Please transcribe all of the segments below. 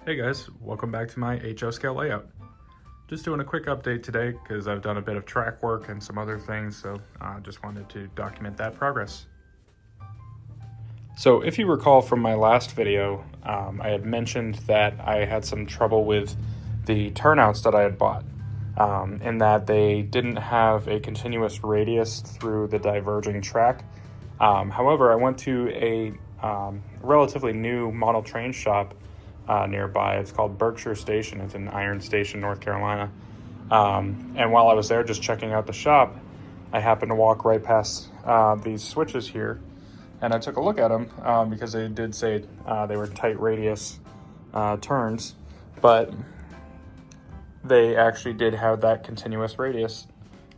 Hey guys, welcome back to my HO scale layout. Just doing a quick update today because I've done a bit of track work and some other things, so I just wanted to document that progress. So if you recall from my last video, I had mentioned that I had some trouble with the turnouts that I had bought, in that they didn't have a continuous radius through the diverging track. However, I went to a relatively new model train shop nearby. It's called Berkshire Station. It's in Iron Station, North Carolina. And while I was there just checking out the shop, I happened to walk right past these switches here, and I took a look at them because they did say they were tight radius turns, but they actually did have that continuous radius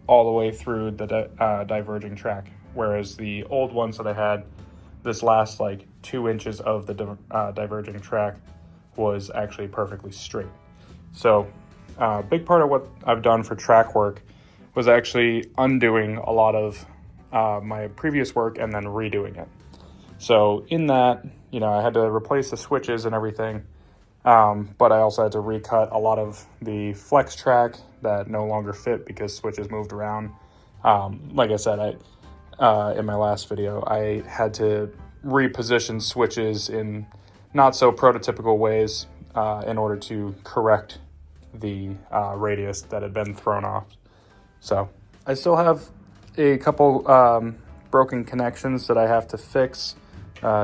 all the way through the diverging track, whereas the old ones that I had, this last like 2 inches of the diverging track was actually perfectly straight. So a big part of what I've done for track work was actually undoing a lot of my previous work and then redoing it. So in that, I had to replace the switches and everything, but I also had to recut a lot of the flex track that no longer fit because switches moved around. Like I said, in my last video, I had to reposition switches in not so prototypical ways in order to correct the radius that had been thrown off. So I still have a couple broken connections that I have to fix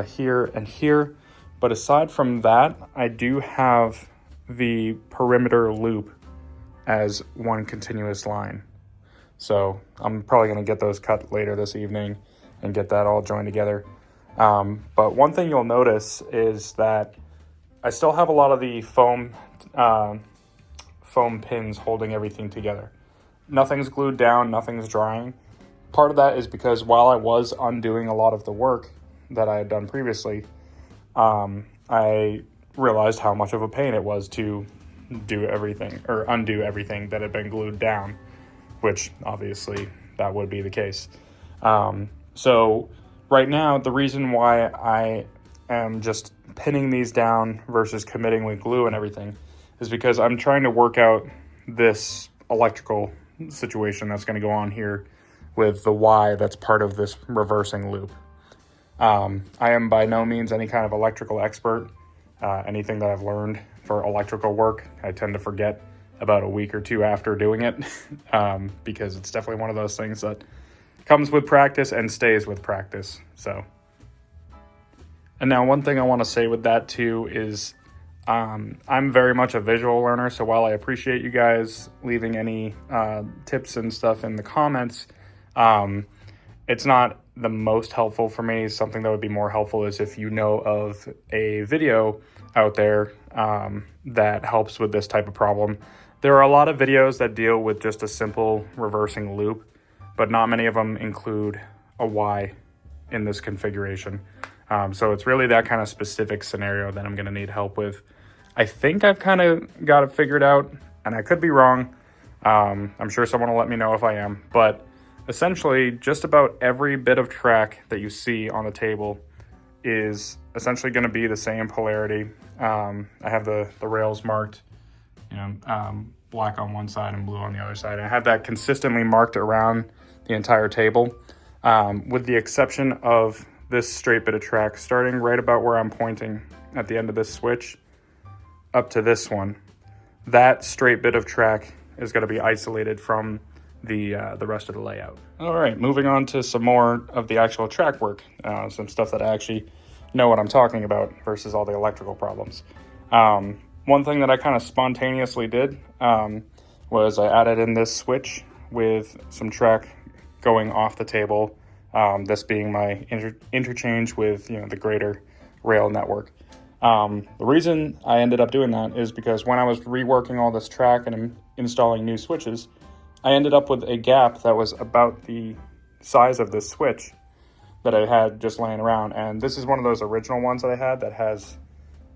here and here. But aside from that, I do have the perimeter loop as one continuous line. So I'm probably going to get those cut later this evening and get that all joined together. But one thing you'll notice is that I still have a lot of the foam pins holding everything together. Nothing's glued down, nothing's drying. Part of that is because while I was undoing a lot of the work that I had done previously, I realized how much of a pain it was to do everything or undo everything that had been glued down, which obviously that would be the case. So right now, the reason why I am just pinning these down versus committing with glue and everything is because I'm trying to work out this electrical situation that's going to go on here with the Y that's part of this reversing loop. I am by no means any kind of electrical expert. Anything that I've learned for electrical work, I tend to forget about a week or two after doing it because it's definitely one of those things that comes with practice and stays with practice. So, and now one thing I want to say with that too is I'm very much a visual learner. So while I appreciate you guys leaving any tips and stuff in the comments, it's not the most helpful for me. Something that would be more helpful is if you know of a video out there that helps with this type of problem. There are a lot of videos that deal with just a simple reversing loop, but not many of them include a Y in this configuration. So it's really that kind of specific scenario that I'm going to need help with. I think I've kind of got it figured out, and I could be wrong. I'm sure someone will let me know if I am, but essentially just about every bit of track that you see on the table is essentially going to be the same polarity. I have the rails marked, black on one side and blue on the other side. I have that consistently marked around the entire table, with the exception of this straight bit of track starting right about where I'm pointing at the end of this switch up to this one. That straight bit of track is going to be isolated from the rest of the layout. All right, moving on to some more of the actual track work, some stuff that I actually know what I'm talking about versus all the electrical problems. One thing that I kind of spontaneously did was I added in this switch with some track going off the table, this being my interchange with the greater rail network. The reason I ended up doing that is because when I was reworking all this track and installing new switches, I ended up with a gap that was about the size of this switch that I had just laying around. And this is one of those original ones that I had that has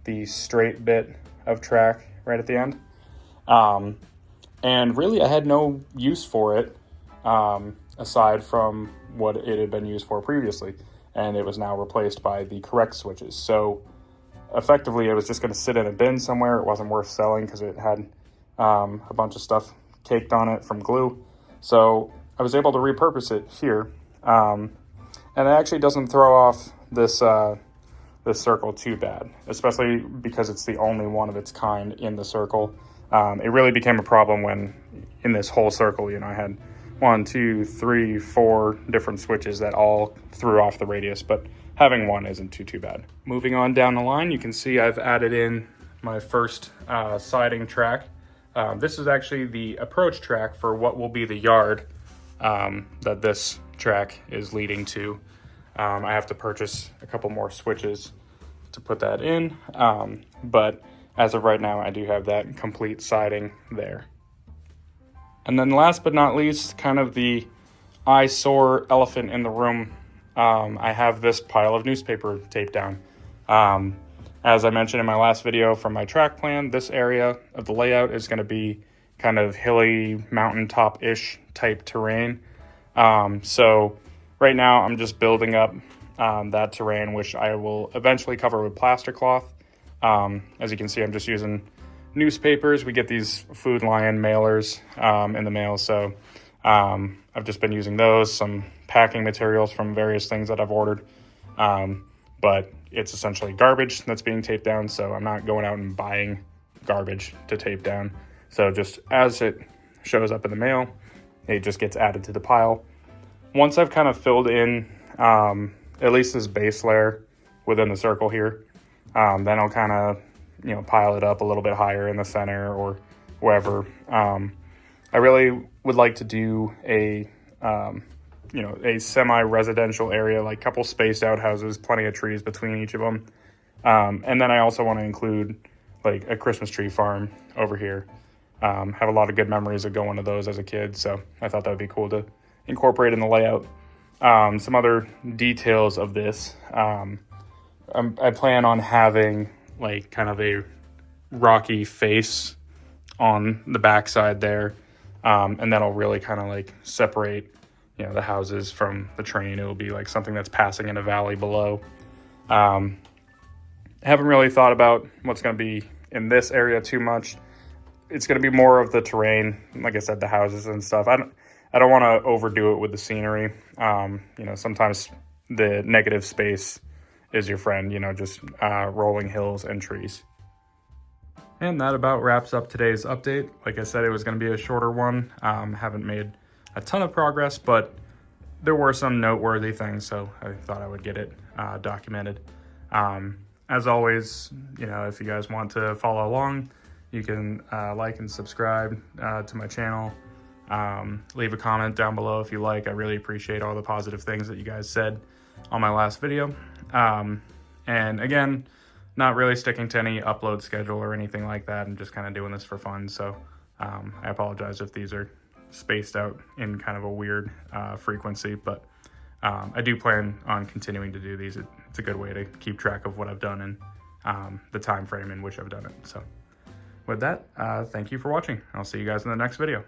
the straight bit of track right at the end. And really I had no use for it aside from what it had been used for previously. And it was now replaced by the correct switches. So effectively it was just going to sit in a bin somewhere. It wasn't worth selling because it had a bunch of stuff caked on it from glue. So I was able to repurpose it here. And it actually doesn't throw off this circle too bad, especially because it's the only one of its kind in the circle. It really became a problem when in this whole circle, you know, I had 1, 2, 3, 4 different switches that all threw off the radius, but having one isn't too bad. Moving on down the line, you can see I've added in my first siding track. This is actually the approach track for what will be the yard that this track is leading to. I have to purchase a couple more switches to put that in, but as of right now, I do have that complete siding there. And then last but not least, kind of the eyesore elephant in the room, I have this pile of newspaper taped down. As I mentioned in my last video from my track plan, this area of the layout is going to be kind of hilly, mountaintop-ish type terrain. So right now I'm just building up that terrain, which I will eventually cover with plaster cloth. As you can see, I'm just using newspapers. We get these Food Lion mailers in the mail, so I've just been using those, some packing materials from various things that I've ordered, but it's essentially garbage that's being taped down, so I'm not going out and buying garbage to tape down. So just as it shows up in the mail, it just gets added to the pile. Once I've kind of filled in at least this base layer within the circle here, then I'll kind of, you know, pile it up a little bit higher in the center or wherever. I really would like to do a, you know, a semi-residential area, like couple spaced out houses, plenty of trees between each of them. And then I also want to include like a Christmas tree farm over here. Have a lot of good memories of going to those as a kid, so I thought that would be cool to incorporate in the layout. Some other details of this, I plan on having like kind of a rocky face on the backside there, and that'll really kind of like separate, you know, the houses from the train. It'll be like something that's passing in a valley below. I haven't really thought about what's going to be in this area too much. It's going to be more of the terrain, like I said, the houses and stuff. I don't want to overdo it with the scenery. You know, sometimes the negative space is your friend, you know, just rolling hills and trees. And that about wraps up today's update. Like I said, it was going to be a shorter one. Haven't made a ton of progress, but there were some noteworthy things, so I thought I would get it documented. As always, you know, if you guys want to follow along, you can like and subscribe to my channel. Leave a comment down below if you like. I really appreciate all the positive things that you guys said on my last video. And again, not really sticking to any upload schedule or anything like that. I'm just kind of doing this for fun. So I apologize if these are spaced out in kind of a weird frequency, but I do plan on continuing to do these. It's a good way to keep track of what I've done and the time frame in which I've done it. So with that, thank you for watching. I'll see you guys in the next video.